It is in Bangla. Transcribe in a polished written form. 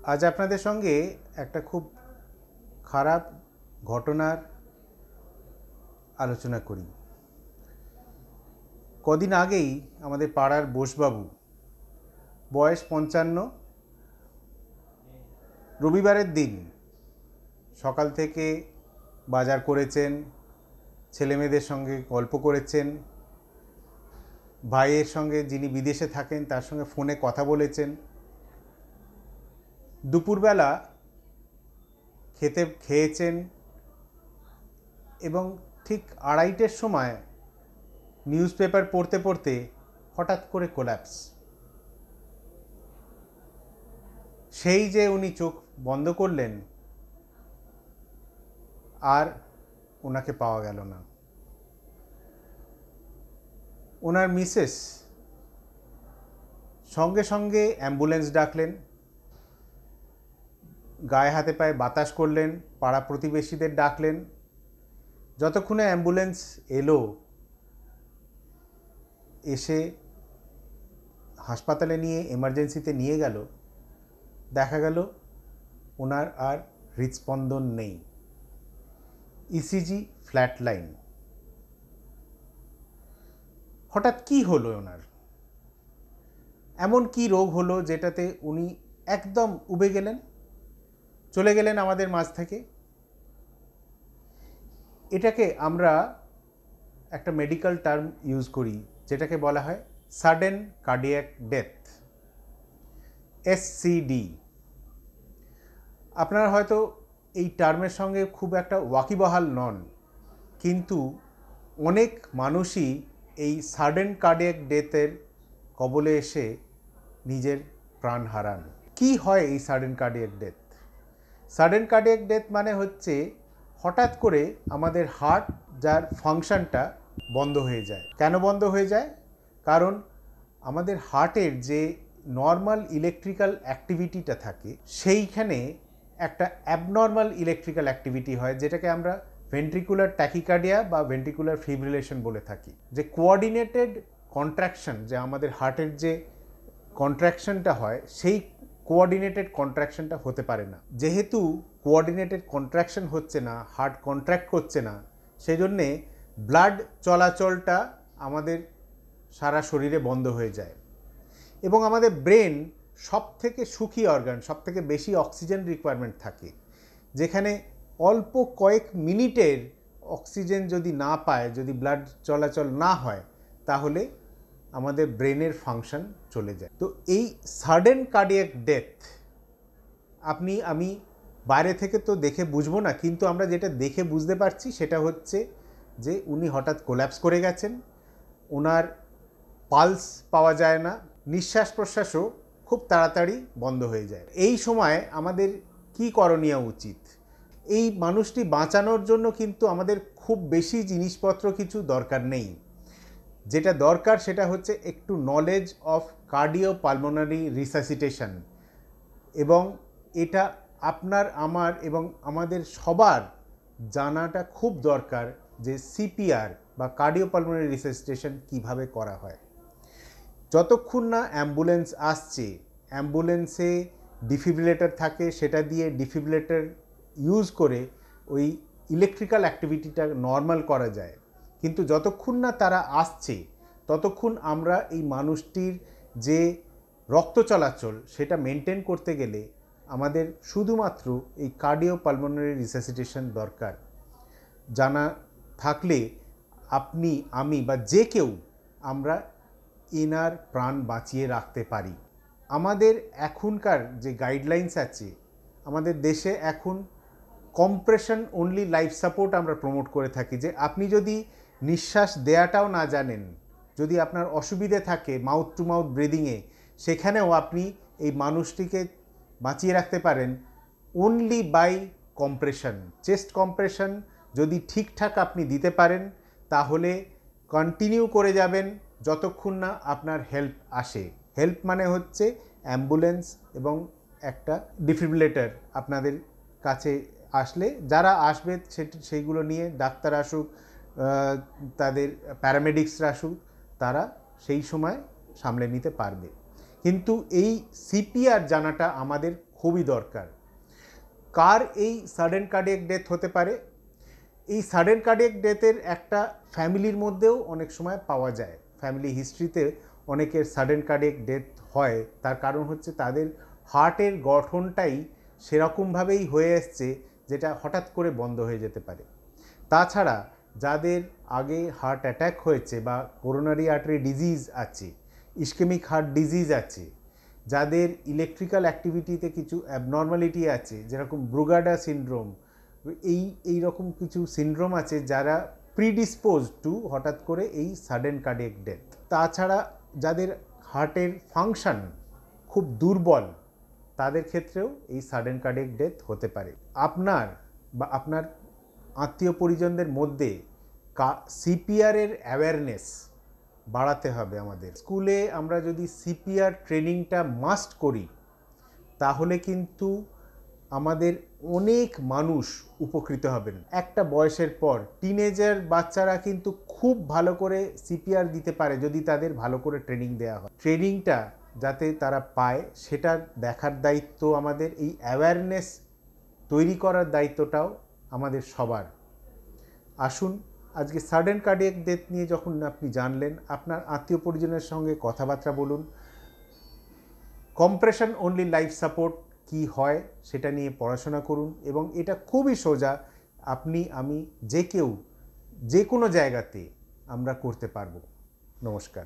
আজ আপনাদের সঙ্গে একটা খুব খারাপ ঘটনার আলোচনা করি। কদিন আগেই আমাদের পাড়ার বোসবাবু, বয়স 55, রবিবারের দিন সকাল থেকে বাজার করেছেন, ছেলেমেয়েদের সঙ্গে গল্প করেছেন, ভাইয়ের সঙ্গে যিনি বিদেশে থাকেন তার সঙ্গে ফোনে কথা বলেছেন। দুপুরবেলা খেয়েছেন এবং ঠিক 2:30-এর সময় নিউজ পেপার পড়তে পড়তে হঠাৎ করে কোল্যাপস। সেই যে উনি চোখ বন্ধ করলেন, আর ওনাকে পাওয়া গেল না। ওনার মিসেস সঙ্গে সঙ্গে অ্যাম্বুলেন্স ডাকলেন, গায়ে হাতে পায়ে বাতাস করলেন, পাড়া প্রতিবেশীদের ডাকলেন। যতক্ষণে অ্যাম্বুলেন্স এলো, এসে হাসপাতালে নিয়ে এমার্জেন্সিতে নিয়ে গেল, দেখা গেল ওনার আর হৃদস্পন্দন নেই, ইসিজি ফ্ল্যাট লাইন। হঠাৎ কি হলো ওনার? এমন কি রোগ হলো যেটাতে উনি একদম উবে গেলেন, চলে গেলেন আমাদের মাঝ থেকে? এটাকে আমরা একটা মেডিকেল টার্ম ইউজ করি, যেটাকে বলা হয় সাডেন কার্ডিয়াক ডেথ, SCD। আপনারা হয়তো এই টার্মের সঙ্গে খুব একটা ওয়াকিবহাল নন, কিন্তু অনেক মানুষই এই সাডেন কার্ডিয়াক ডেথের কবলে এসে নিজের প্রাণ হারান। কি হয় এই sudden cardiac death? Sudden cardiac death মানে হচ্ছে হঠাৎ করে আমাদের হার্ট, যার ফাংশনটা বন্ধ হয়ে যায়। কেন বন্ধ হয়ে যায়? কারণ আমাদের হার্টের যে নর্মাল ইলেকট্রিক্যাল অ্যাক্টিভিটিটা থাকে, সেইখানে একটা অ্যাবনর্মাল ইলেকট্রিক্যাল অ্যাক্টিভিটি হয়, যেটাকে আমরা ভেন্ট্রিকুলার ট্যাকিকার্ডিয়া বা ভেন্ট্রিকুলার ফিব্রিলেশন বলে থাকি। যে কোঅর্ডিনেটেড কন্ট্রাকশন, যে আমাদের হার্টের যে কন্ট্রাকশনটা হয়, সেই কোঅর্ডিনেটেড কন্ট্রাকশনটা হতে পারে না। যেহেতু কোঅর্ডিনেটেড কন্ট্রাকশন হচ্ছে না, হার্ট কন্ট্রাক্ট করছে না, সেই জন্যে ব্লাড চলাচলটা আমাদের সারা শরীরে বন্ধ হয়ে যায়। এবং আমাদের ব্রেন সব থেকে সুখী অর্গান, সব থেকে বেশি অক্সিজেন রিকোয়ারমেন্ট থাকে, যেখানে অল্প কয়েক মিনিটের অক্সিজেন যদি না পায়, যদি ব্লাড চলাচল না হয়, তাহলে আমাদের ব্রেনের ফাংশন চলে যায়। তো এই সাডেন কার্ডিয়াক ডেথ আমি বাইরে থেকে তো দেখে বুঝবো না, কিন্তু আমরা যেটা দেখে বুঝতে পারছি সেটা হচ্ছে যে উনি হঠাৎ কোল্যাপস করে গেছেন, ওনার পালস পাওয়া যায় না, নিঃশ্বাস প্রশ্বাসও খুব তাড়াতাড়ি বন্ধ হয়ে যায়। এই সময় আমাদের কি করণীয় উচিত? এই মানুষটি বাঁচানোর জন্য কিন্তু আমাদের খুব বেশি জিনিসপত্র কিছু দরকার নেই। যেটা দরকার সেটা হচ্ছে একটু নলেজ অফ কার্ডিওপালমোনারি রিসাসিটেশন, এবং এটা আপনার, আমার এবং আমাদের সবার জানাটা খুব দরকার যে CPR বা কার্ডিওপালমোনারি রিসাসিটেশন কিভাবে করা হয়। যতক্ষণ না অ্যাম্বুলেন্স আসছে, অ্যাম্বুলেন্সে ডিফিব্রিলেটর থাকে, সেটা দিয়ে ডিফিব্রিলেটর ইউজ করে ওই ইলেকট্রিক্যাল অ্যাক্টিভিটিটা নর্মাল করা যায়। কিন্তু যতক্ষণ না তারা আসছে, ততক্ষণ আমরা এই মানুষটির যে রক্ত চলাচল সেটা মেনটেন করতে গেলে আমাদের শুধুমাত্র এই কার্ডিওপালমোনারি রিসাসিটেশন দরকার। জানা থাকলে আপনি, আমি বা যে কেউ আমরা এনার প্রাণ বাঁচিয়ে রাখতে পারি। আমাদের এখনকার যে গাইডলাইন্স আছে, আমাদের দেশে এখন কম্প্রেশন অনলি লাইফ সাপোর্ট আমরা প্রমোট করে থাকি, যে আপনি যদি নিঃশ্বাস দেওয়াটাও না জানেন, যদি আপনার অসুবিধে থাকে মাউথ টু মাউথ ব্রিদিংয়ে, সেখানেও আপনি এই মানুষটিকে বাঁচিয়ে রাখতে পারেন only by compression. Chest compression যদি ঠিকঠাক আপনি দিতে পারেন, তাহলে কন্টিনিউ করে যাবেন যতক্ষণ না আপনার হেল্প আসে। হেল্প মানে হচ্ছে অ্যাম্বুলেন্স এবং একটা ডিফিব্রিলেটর আপনাদের কাছে আসলে, যারা আসবে সেইগুলো নিয়ে ডাক্তার আসুক, তাদের প্যারামেডিক্সরা আসুক, তারা সেই সময় সামলে নিতে পারবে। কিন্তু এই CPR জানাটা আমাদের খুবই দরকার। কার এই সাডেন কার্ডিয়াক ডেথ হতে পারে? এই সাডেন কার্ডিয়াক ডেথের একটা ফ্যামিলির মধ্যেও অনেক সময় পাওয়া যায়। ফ্যামিলি হিস্ট্রিতে অনেকের সাডেন কার্ডিয়াক ডেথ হয়, তার কারণ হচ্ছে তাদের হার্টের গঠনটাই সেরকমভাবেই হয়ে এসছে যেটা হঠাৎ করে বন্ধ হয়ে যেতে পারে। তাছাড়া যাদের আগে হার্ট অ্যাটাক হয়েছে বা করোনারি আর্টারি ডিজিজ আছে, ইসকেমিক হার্ট ডিজিজ আছে, যাদের ইলেকট্রিক্যাল অ্যাক্টিভিটিতে কিছু অ্যাবনর্মালিটি আছে, যেরকম ব্রুগাডা সিনড্রোম, এই রকম কিছু সিনড্রোম আছে যারা প্রিডিসপোজ টু হঠাৎ করে এই সাডেন কার্ডিয়াক ডেথ। তাছাড়া যাদের হার্টের ফাংশন খুব দুর্বল, তাদের ক্ষেত্রেও এই সাডেন কার্ডিয়াক ডেথ হতে পারে। আপনার বা আপনার আত্মীয় পরিজনদের মধ্যে সিপিআরের অ্যাওয়ারনেস বাড়াতে হবে আমাদের। স্কুলে আমরা যদি সিপিআর ট্রেনিংটা মাস্ট করি, তাহলে কিন্তু আমাদের অনেক মানুষ উপকৃত হবেন। একটা বয়সের পর টিনেজার বাচ্চারা কিন্তু খুব ভালো করে সিপিআর দিতে পারে যদি তাদের ভালো করে ট্রেনিং দেওয়া হয়। ট্রেনিংটা যাতে তারা পায় সেটা দেখার দায়িত্ব আমাদের, এই অ্যাওয়ারনেস তৈরি করার দায়িত্বটাও আমাদের সবার। আসুন, আজকে সাডেন কার্ডিয়াক ডেথ নিয়ে যখন আপনি জানলেন, আপনার আত্মীয় পরিজনের সঙ্গে কথাবার্তা বলুন। কম্প্রেশন অনলি লাইফ সাপোর্ট কি হয় সেটা নিয়ে পড়াশোনা করুন, এবং এটা খুবই সোজা, আপনি আমি যে কেউ যে কোনো জায়গাতে আমরা করতে পারবো। নমস্কার।